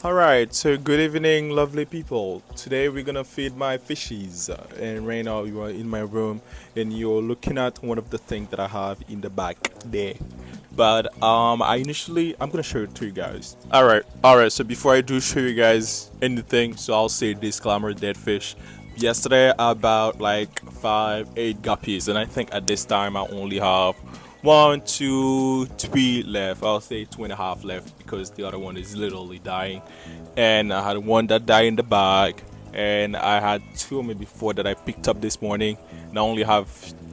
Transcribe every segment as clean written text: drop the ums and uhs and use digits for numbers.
Alright, so good evening, lovely people. Today we're gonna feed my fishies. And right now you are in my room and you're looking at one of the things that I have in the back there. But I'm gonna show it to you guys. Alright, so before I do show you guys anything, so I'll say disclaimer dead fish. Yesterday I bought like 8 guppies, and I think at this time I only have 1, 2, 3 left. I'll say 2.5 left because the other one is literally dying. And I had one that died in the bag, and I had two, maybe four that I picked up this morning. And I only have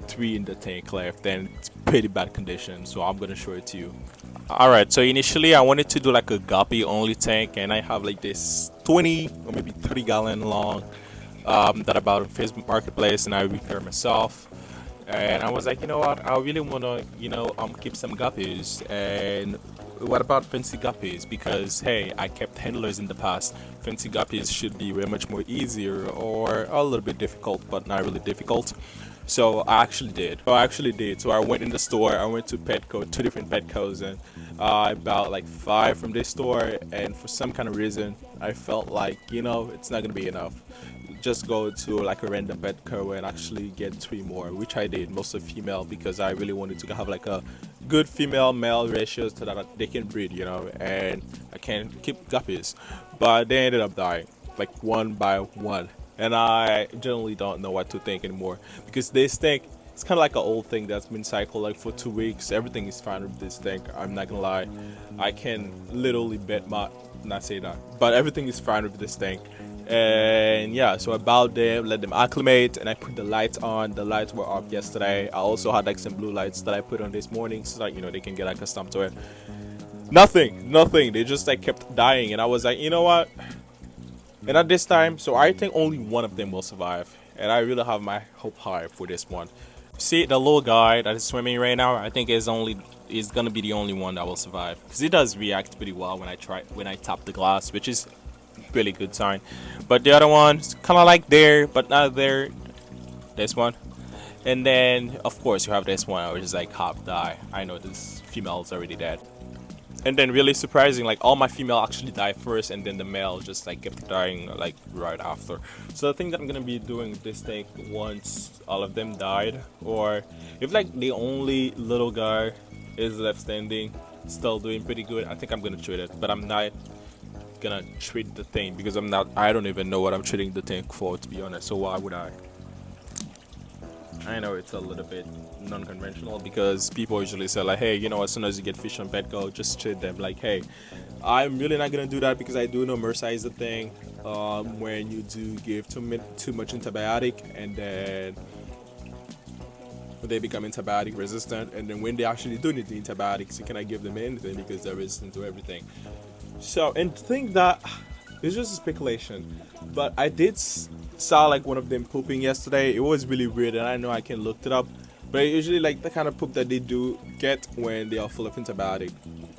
three in the tank left, and it's pretty bad condition. So I'm gonna show it to you. Alright, so initially I wanted to do like a guppy only tank, and I have like this 20 or maybe 30 gallon long that I bought on Facebook Marketplace, and I repair myself. And I was like, you know what? I really want to, keep some guppies. And what about fancy guppies? Because hey, I kept handlers in the past. Fancy guppies should be way much more easier or a little bit difficult, but not really difficult. So I actually did. So I went in the store. I went to Petco, two different Petcos, and I bought like five from this store. And for some kind of reason, I felt like it's not gonna be enough. Just go to like a random Petco and actually get three more, which I did, mostly female, because I really wanted to have like a good female male ratio so that they can breed, and I can keep guppies. But they ended up dying like one by one, and I generally don't know what to think anymore because this thing it's kind of like an old thing that's been cycled like for 2 weeks. Everything is fine with this thing. I'm not gonna lie, I can literally bet my not say that, but everything is fine with this thing. And yeah, so I bowed them, let them acclimate, and I put the lights on. The lights were off yesterday. I also had like some blue lights that I put on this morning so that they can get accustomed to it. Nothing. They just like kept dying, and I was like, you know what? And at this time, so I think only one of them will survive, and I really have my hope high for this one. See, the little guy that is swimming right now, I think is gonna be the only one that will survive because he does react pretty well when I tap the glass, which is really good sign. But the other one's kind of like there, but not there. This one, and then of course you have this one, which is like half die. I know this female is already dead. And then really surprising, like all my female actually died first, and then the male just like kept dying like right after. So I think that I'm gonna be doing this thing once all of them died, or if like the only little guy is left standing, still doing pretty good, I think I'm gonna trade it. But I'm not gonna trade the thing because I don't even know what I'm trading the thing for, to be honest. So why would I know it's a little bit non-conventional because people usually say like, hey, as soon as you get fish on Petco, just trade them. Like, hey, I'm really not gonna do that because I do know MRSA is the thing. When you do give too much antibiotic, and then they become antibiotic resistant, and then when they actually do need the antibiotics, you cannot give them anything because they're resistant to everything. So, and think that it's just a speculation, but I did saw like one of them pooping yesterday. It was really weird, and I know I can look it up. But usually, like the kind of poop that they do get when they are full of antibiotic.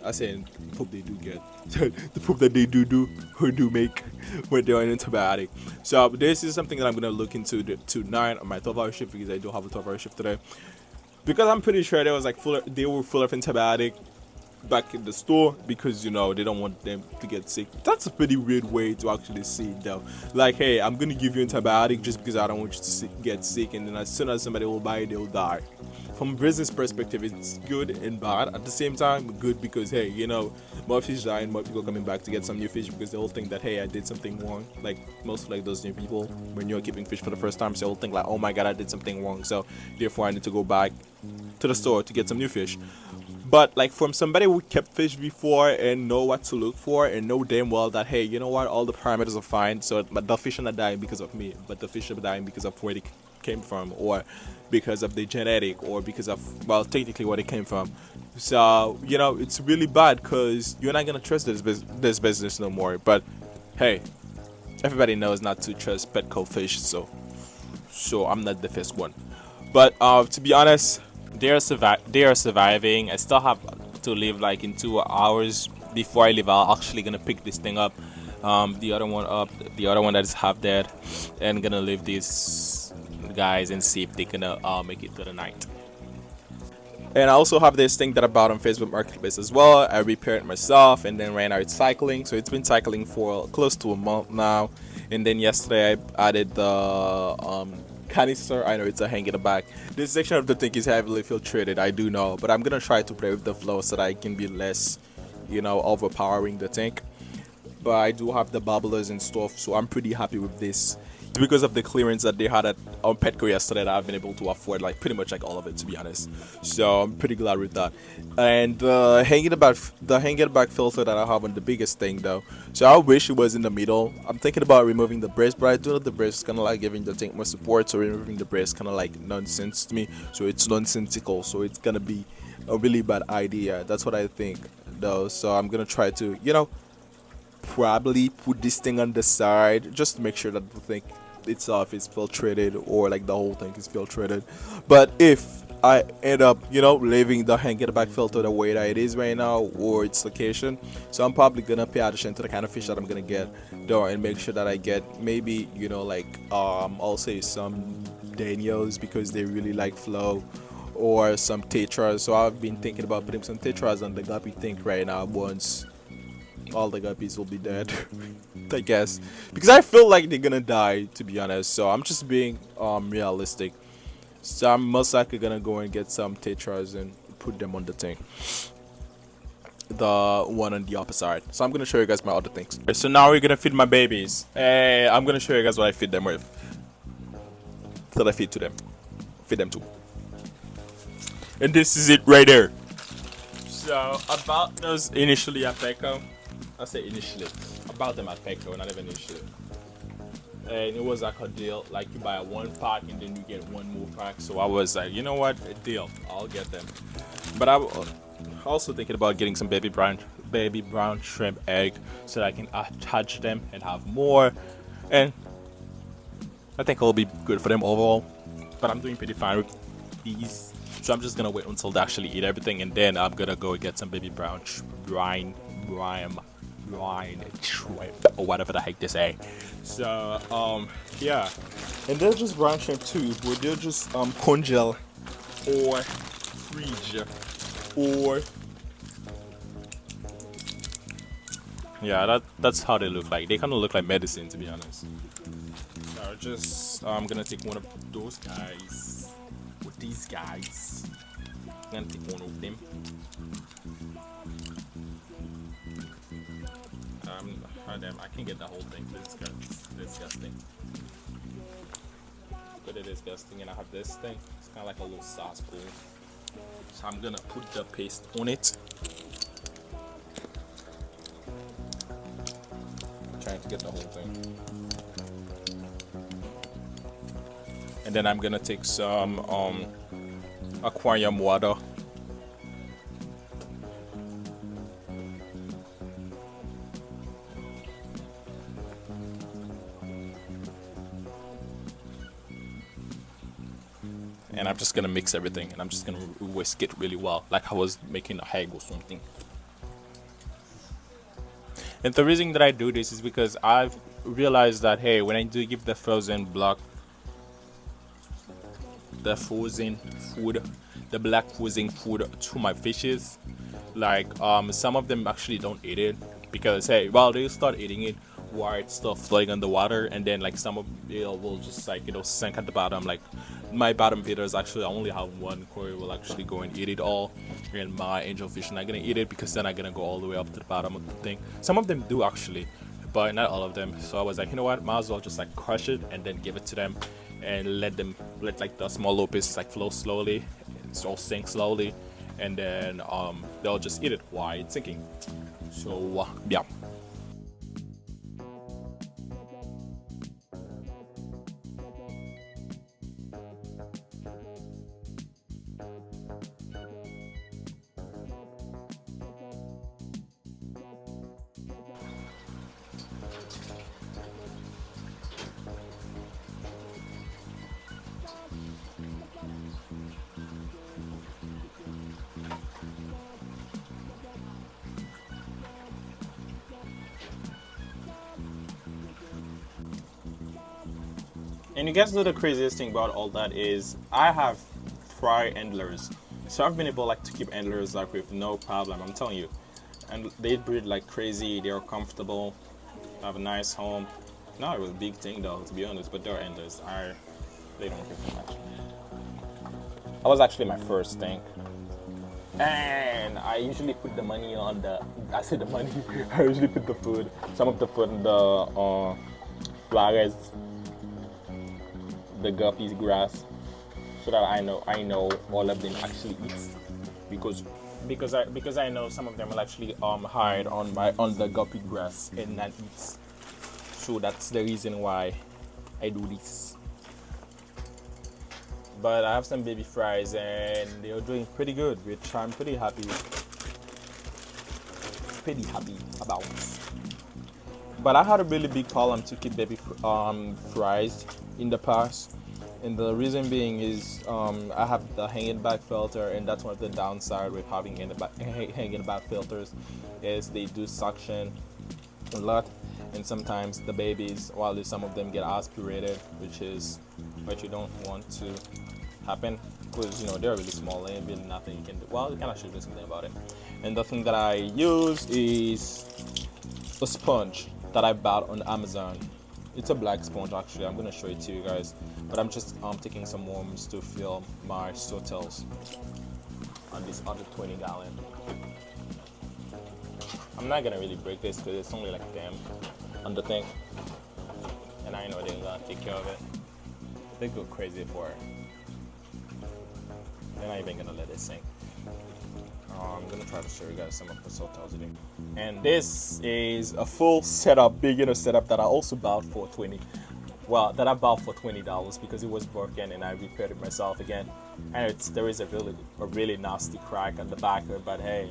I say poop they do get, the poop that they do or do make when they're on antibiotic. So this is something that I'm gonna look into tonight on my 12-hour shift because I do have a 12-hour shift today. Because I'm pretty sure they was like they were full of antibiotic back in the store because they don't want them to get sick. That's a pretty weird way to actually see it though. Like, hey, I'm gonna give you antibiotic just because I don't want you to get sick, and then as soon as somebody will buy it, they'll die. From a business perspective, it's good and bad at the same time. Good because hey, more fish dying, more people coming back to get some new fish because they'll think that hey, I did something wrong. Like most like those new people when you're keeping fish for the first time, so they'll think like, oh my god, I did something wrong, so therefore I need to go back to the store to get some new fish. But like from somebody who kept fish before and know what to look for and know damn well that hey, you know what, all the parameters are fine. So but the fish are not dying because of me, but the fish are dying because of where they came from, or because of the genetic, or because of technically where they came from. So it's really bad because you're not gonna trust this business no more. But hey, everybody knows not to trust Petco fish, so I'm not the first one. But to be honest, they are surviving. I still have to leave like in 2 hours. Before I leave, I'm actually gonna pick this thing up, the other one up, the other one that is half dead, and gonna leave these guys and see if they can make it to the night. And I also have this thing that I bought on Facebook Marketplace as well. I repaired it myself and then ran out cycling. So it's been cycling for close to a month now. And then yesterday I added the canister. I know it's a hang in the back. This section of the tank is heavily filtrated, I do know. But I'm going to try to play with the flow so that I can be less, overpowering the tank. But I do have the bubblers and stuff, so I'm pretty happy with this. Because of the clearance that they had at on Petco yesterday, that I've been able to afford like pretty much like all of it, to be honest. So I'm pretty glad with that. And the hanging back filter that I have on the biggest thing though. So I wish it was in the middle. I'm thinking about removing the brace, but I do know the brace is kind of like giving the tank more support. So removing the brace kind of like nonsense to me. So it's nonsensical. So it's gonna be a really bad idea. That's what I think though. So I'm gonna try to probably put this thing on the side just to make sure that the thing itself is filtrated, or like the whole thing is filtrated. But if I end up leaving the hanging back filter the way that it is right now, or its location, so I'm probably gonna pay attention to the kind of fish that I'm gonna get though, and make sure that I get maybe I'll say some Daniels, because they really like flow, or some tetras. So I've been thinking about putting some tetras on the guppy tank right now once all the guppies will be dead. I guess, because I feel like they're gonna die, to be honest. So I'm just being realistic. So I'm most likely gonna go and get some tetras and put them on the tank, the one on the opposite side. So I'm gonna show you guys my other things. So now we're gonna feed my babies. I'm gonna show you guys what I feed them with, that I feed them to. And this is it right there. So about those initially at Petco, I say initially, about them at Petco, not even initially. And it was like a deal, like you buy one pack and then you get one more pack. So I was like, you know what, a deal, I'll get them. But I'm also thinking about getting some baby brown shrimp egg, so that I can attach them and have more. And I think it'll be good for them overall. But I'm doing pretty fine with these. So I'm just gonna wait until they actually eat everything, and then I'm gonna go get some baby brown shrimp, or whatever the heck they say. So yeah, and they're just brown shrimp too, but they're just congel or freeze, or yeah, that's how they look like. They kind of look like medicine, to be honest. So I'm gonna take one of those guys with these guys. I'm gonna take one of them. I can get the whole thing. This is disgusting. Pretty disgusting. And I have this thing. It's kind of like a little sauce bowl. So I'm gonna put the paste on it. I'm trying to get the whole thing. And then I'm gonna take some aquarium water. And I'm just gonna mix everything, and I'm just gonna whisk it really well, like I was making a egg or something. And the reason that I do this is because I've realized that, hey, when I do give the frozen black food to my fishes, like some of them actually don't eat it, because hey, well, they start eating it while it's still floating on the water, and then like some of it will just like sink at the bottom. Like my bottom feeders, actually I only have one. Corey will actually go and eat it all, and my angelfish not gonna eat it, because then I'm gonna go all the way up to the bottom of the thing. Some of them do actually, but not all of them. So I was like, you know what, might as well just like crush it and then give it to them, and let like the small little pieces like flow slowly, and so sink slowly, and then they'll just eat it while it's sinking. So yeah. And you guys know the craziest thing about all that is I have fry handlers. So I've been able like to keep antlers like with no problem. I'm telling you, and they breed like crazy. They're comfortable, have a nice home. Not a real big thing though, to be honest, but they're antlers. They don't give too much. That was actually my first thing. And I usually put the money on the. I said the money. I usually put the food, some of the food in the flowers, the guppies grass, so that I know all of them actually eats, because I know some of them will actually hide on the guppy grass and not eat. So that's the reason why I do this. But I have some baby fries and they are doing pretty good, which I'm pretty happy about. But I had a really big problem to keep baby fries in the past, and the reason being is I have the hanging back filter, and that's one of the downside with having hanging back filters is they do suction a lot, and sometimes the babies, while some of them get aspirated, which is what you don't want to happen, because they're really small and really nothing you can do. Well, you can actually do something about it. And the thing that I use is a sponge that I bought on Amazon. It's a black sponge actually. I'm gonna show it to you guys, but I'm just taking some worms to fill my swordtails on this other 20-gallon. I'm not gonna really break this because it's only like damn on the thing, and I know they're gonna take care of it. They go crazy for it. They're not even gonna let it sink. I'm gonna try to show you guys some of the swordtails today. And this is a full setup, beginner setup that I also bought for that I bought for $20 because it was broken and I repaired it myself again. And there is a really nasty crack on the back of it, but hey,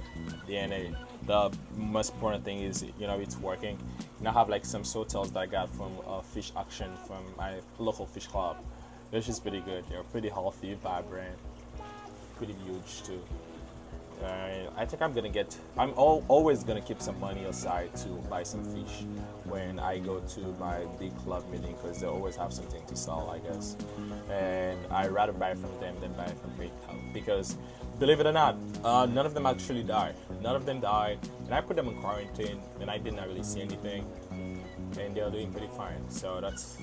the most important thing is it's working. And I have like some swordtails that I got from Fish Action from my local fish club. They're just pretty good. They're pretty healthy, vibrant, pretty huge too. I think I'm always gonna keep some money aside to buy some fish when I go to my big club meeting, because they always have something to sell, I guess. And I rather buy from them than buy from retail, because believe it or not, none of them actually died. None of them died, and I put them in quarantine, and I did not really see anything, and they're doing pretty fine. So that's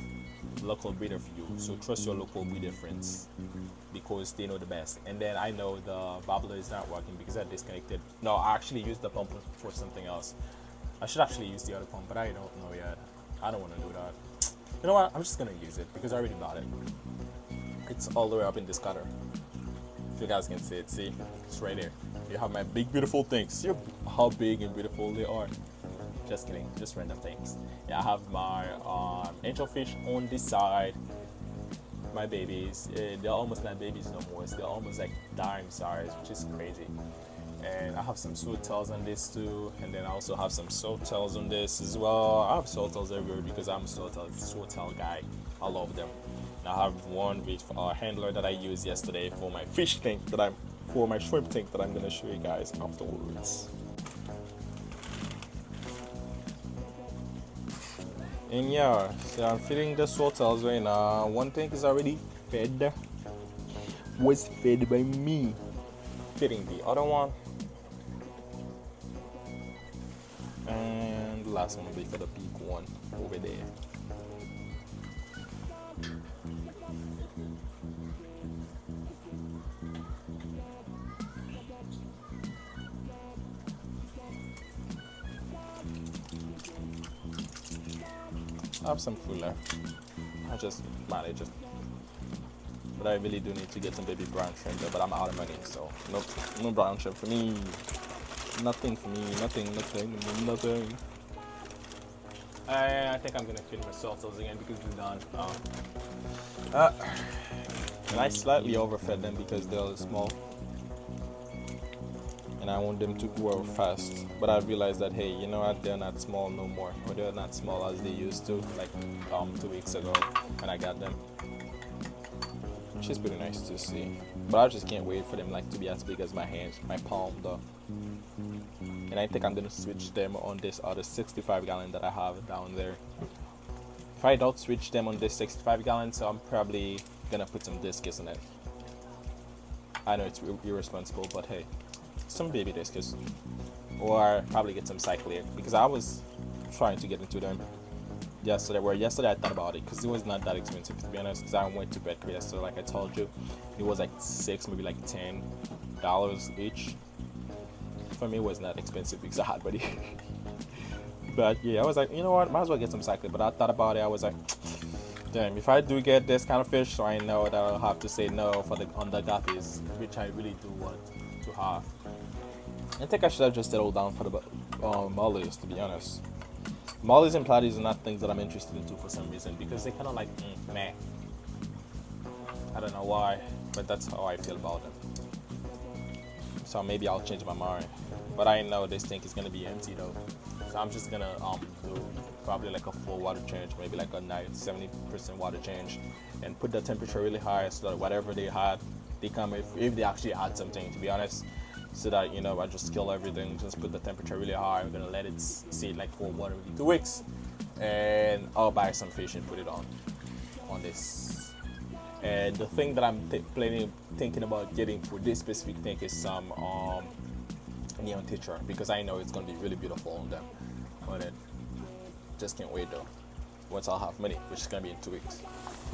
local breeder for you. So trust your local breeder friends, because they know the best. And then I know the bubbler is not working because I disconnected. No, I actually used the pump for something else. I should actually use the other pump, but I don't know yet. I don't want to do that. You know what? I'm just gonna use it because I already bought it. It's all the way up in this cutter. If you guys can see it, see? It's right there. You have my big beautiful things. See how big and beautiful they are. Just kidding, just random things. Yeah, I have my angelfish on this side. My babies, they're almost not babies no more. They're almost like dime size, which is crazy. And I have some swordtails on this too, and then I also have some swordtails on this as well. I have swordtails everywhere because I'm a swordtail guy. I love them. And I have one with a handler that I used yesterday for my fish tank for my shrimp tank that I'm gonna show you guys afterwards. And yeah, so I'm feeding the swordtails right now. One tank is already fed. Was fed by me. Feeding the other one. And the last one will be for the big one over there. I have some food left. I just manage it. But I really do need to get some baby brown shrimp there, but I'm out of money, so no brown shrimp for me. Nothing for me, nothing. I think I'm gonna feed my swordtails again because they're done. And I slightly overfed them because they're small. And I want them to grow fast. But I realized that, hey, you know what, they're not small no more. Or they're not small as they used to, like 2 weeks ago when I got them. Which is pretty nice to see. But I just can't wait for them to be as big as my hands, my palm though. And I think I'm gonna switch them on this other 65-gallon that I have down there. If I don't switch them on this 65-gallon, so I'm probably gonna put some discus in it. I know it's irresponsible, but hey, some baby discus, or probably get some cyclic because I was trying to get into them yesterday. Where yesterday I thought about it because it was not that expensive to be honest. Because I went to bed yesterday, like I told you, it was like six, maybe like $10 each. For me, it was not expensive because I had money. But yeah, I was like, you know what, might as well get some cyclic. But I thought about it. I was like, damn, if I do get this kind of fish, so I know that I'll have to say no for the on the guppies, which I really do want to have. I think I should have just settled down for the mollies, to be honest. Mollies and platies are not things that I'm interested into for some reason because they kind of like meh. I don't know why, but that's how I feel about them. So maybe I'll change my mind. But I know this tank is gonna be empty though, so I'm just gonna do probably like a full water change, maybe like a night 70% water change, and put the temperature really high so that whatever they had, they come if they actually had something, to be honest. So that, you know, I just kill everything, just put the temperature really high. I'm gonna let it sit like for 1 or 2 weeks, and I'll buy some fish and put it on this. And the thing that I'm thinking about getting for this specific tank is some neon teacher, because I know it's gonna be really beautiful on them. On it, just can't wait though. Once I'll have money, which is gonna be in 2 weeks.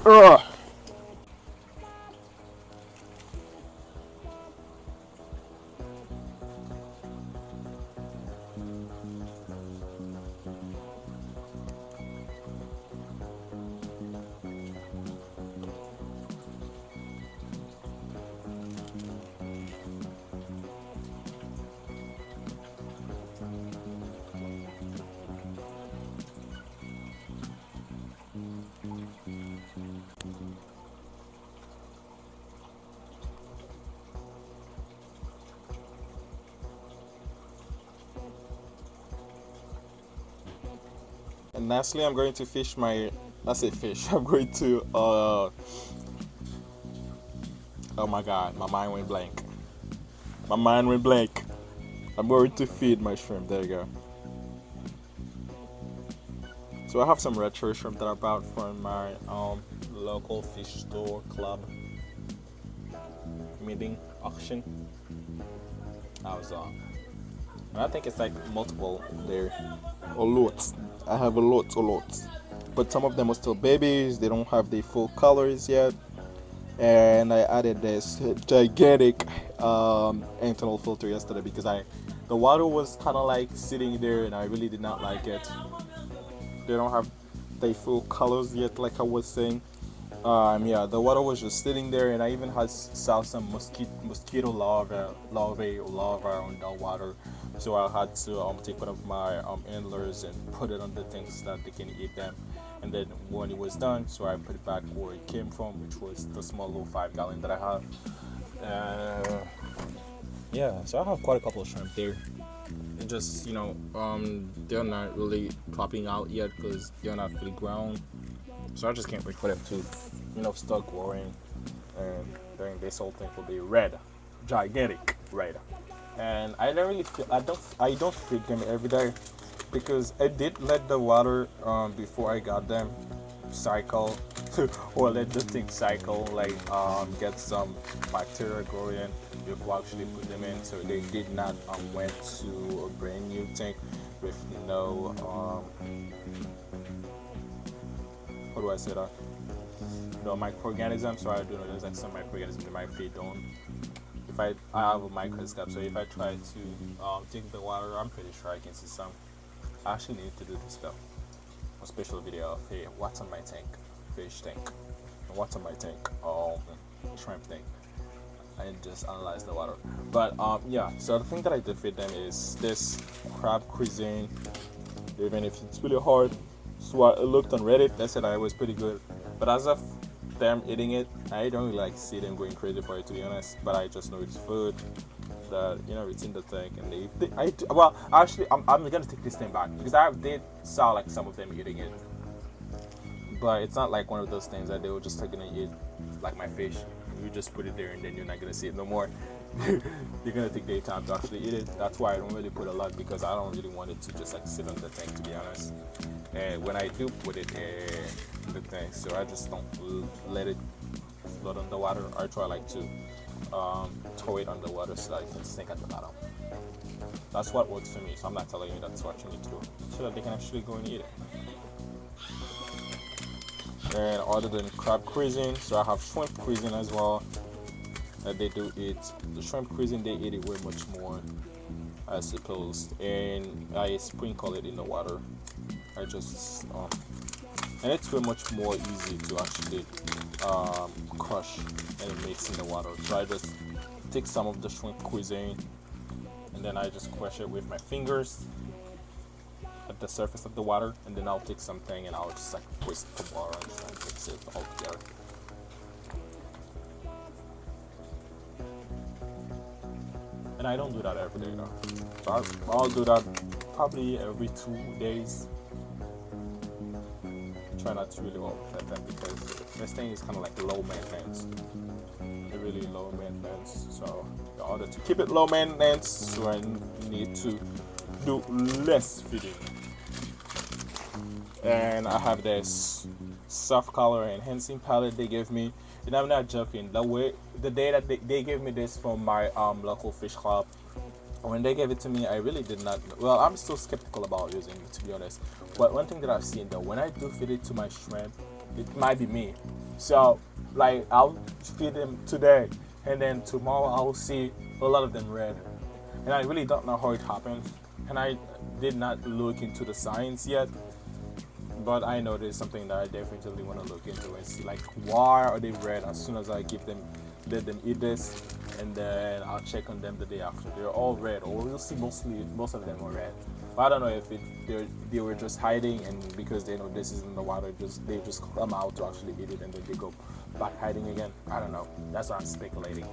Ugh. And lastly, I'm going to fish my. I say fish. I'm going to. Oh my God, my mind went blank. My mind went blank. I'm going to feed my shrimp. There you go. So I have some retro shrimp that I bought from my local fish store club meeting auction. I was and I think it's like multiple there. A lot. I have a lot. But some of them are still babies. They don't have the full colors yet. And I added this gigantic internal filter yesterday because the water was kind of like sitting there and I really did not like it. They don't have the full colors yet, like I was saying. Yeah, the water was just sitting there, and I even saw some mosquito larvae on the water. So I had to take one of my antlers and put it on the things so that they can eat them. And then when it was done, so I put it back where it came from, which was the small little 5 gallon that I have. Yeah, so I have quite a couple of shrimp there. And just, you know, they're not really popping out yet because they're not fully grown. So I just can't wait for them to, you know, start growing, and then this whole thing will be red, gigantic red. And I don't really feel, I don't feed them every day because I did let the water before I got them cycle or let the thing cycle, like get some bacteria growing before actually put them in. So they did not went to a brand new tank with no how do I say that? No microorganisms. So I do know there's like some microorganisms in my feed on. If I have a microscope, so if I try to take the water, I'm pretty sure I can see some. I actually need to do this though. A special video of, hey, what's on my tank, fish tank, and what's on my tank, shrimp tank, and just analyze the water. But yeah, so the thing that I did feed them is this crab cuisine, even if it's really hard. So I looked on Reddit, they said it was pretty good, but as of them eating it, I don't really like see them going crazy for it, to be honest. But I just know it's food that, you know, it's in the tank, and well, actually I'm gonna take this thing back because I did saw like some of them eating it, but it's not like one of those things that they were just gonna eat like my fish. You just put it there and then you're not gonna see it no more. You're gonna take their time to actually eat it. That's why I don't really put a lot, because I don't really want it to just like sit on the tank, to be honest. And when I do put it in the tank, so I just don't let it float on the water. I try like to throw it on the water so that it can sink at the bottom. That's what works for me, so I'm not telling you that's what you need to do, so that they can actually go and eat it. And other than crab cuisine, so I have shrimp cuisine as well that they do eat. The shrimp cuisine, they eat it way much more, I suppose, and I sprinkle it in the water. I just and it's way much more easy to actually crush and mix in the water. So I just take some of the shrimp cuisine and then I just crush it with my fingers at the surface of the water, and then I'll take something and I'll just like twist the water and try and mix it all together. And I don't do that every day though. So I'll do that probably every 2 days. Try not to really overfed them because this thing is kind of like low maintenance. Really low maintenance. So in order to keep it low maintenance, so I need to do less feeding. And I have this soft color enhancing palette they gave me, and I'm not joking. The day that they gave me this from my local fish club, when they gave it to me, I really did not know. Well, I'm still skeptical about using it, to be honest. But one thing that I've seen though, when I do feed it to my shrimp, it might be me. So like I'll feed them today, and then tomorrow I'll see a lot of them red, and I really don't know how it happens, and I did not look into the science yet. But I know there's something that I definitely want to look into and see, like, why are they red as soon as I let them eat this, and then I'll check on them the day after. They're all red, or you'll see most of them are red. But I don't know if they were just hiding, and because they know this is in the water, they just come out to actually eat it, and then they go back hiding again. I don't know. That's what I'm speculating.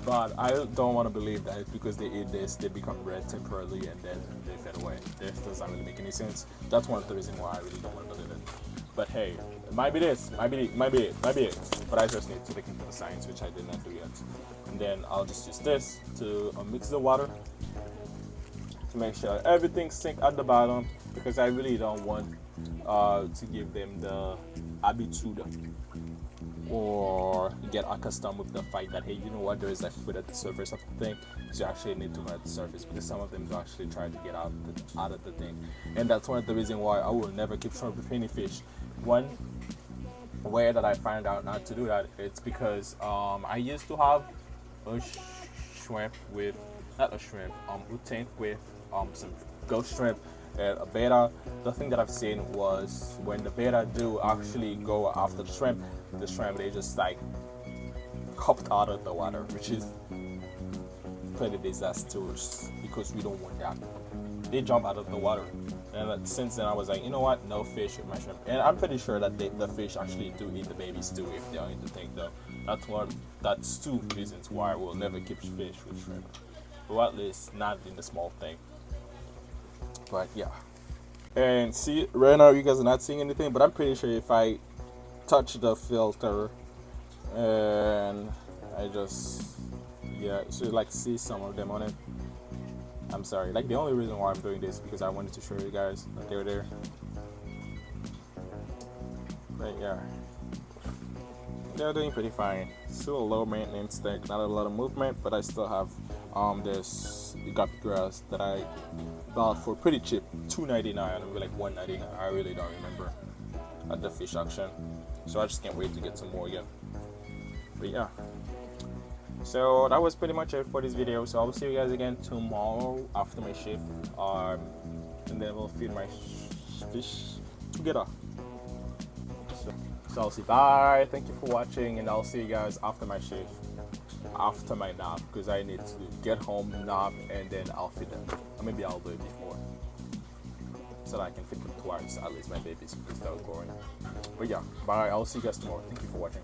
But I don't want to believe that because they eat this, they become red temporarily and then they fade away. This doesn't really make any sense. That's one of the reasons why I really don't want to believe it. But hey, it might be this, might be it. But I just need to look into the science, which I did not do yet. And then I'll just use this to mix the water to make sure everything sinks at the bottom, because I really don't want to give them the habitude or get accustomed with the fact that, hey, you know what, there is like food at the surface of the thing, so you actually need to go at the surface, because some of them do actually try to get out of the thing. And that's one of the reasons why I will never keep shrimp with any fish. One way that I found out not to do that, it's because I used to have a shrimp with, not a shrimp, a tank with some ghost shrimp and a beta. The thing that I've seen was when the beta do actually go after the shrimp they just like hopped out of the water, which is pretty disastrous because we don't want that. They jump out of the water, and since then I was like, you know what, no fish with my shrimp. And I'm pretty sure that the fish actually do eat the babies too if they're in the tank though. That's two reasons why I will never keep fish with shrimp, or at least not in the small tank. But yeah, and see, right now you guys are not seeing anything, but I'm pretty sure if I touch the filter and I just, yeah, so like see some of them on it. I'm sorry, like the only reason why I'm doing this is because I wanted to show you guys that they were there. But yeah, they're doing pretty fine. Still a low maintenance tank, not a lot of movement, but I still have this guppy grass that I bought for pretty cheap, $2.99 or like $1.99. I really don't remember at the fish auction, so I just can't wait to get some more again. But yeah, so that was pretty much it for this video. So I'll see you guys again tomorrow after my shift, and then we'll feed my fish together. So I'll say bye, thank you for watching, and I'll see you guys after my shift, after my nap, because I need to get home, nap, and then I'll feed them. Or maybe I'll do it before, so that I can feed them twice, at least my babies, because they're growing. But yeah, bye, I'll see you guys tomorrow. Thank you for watching.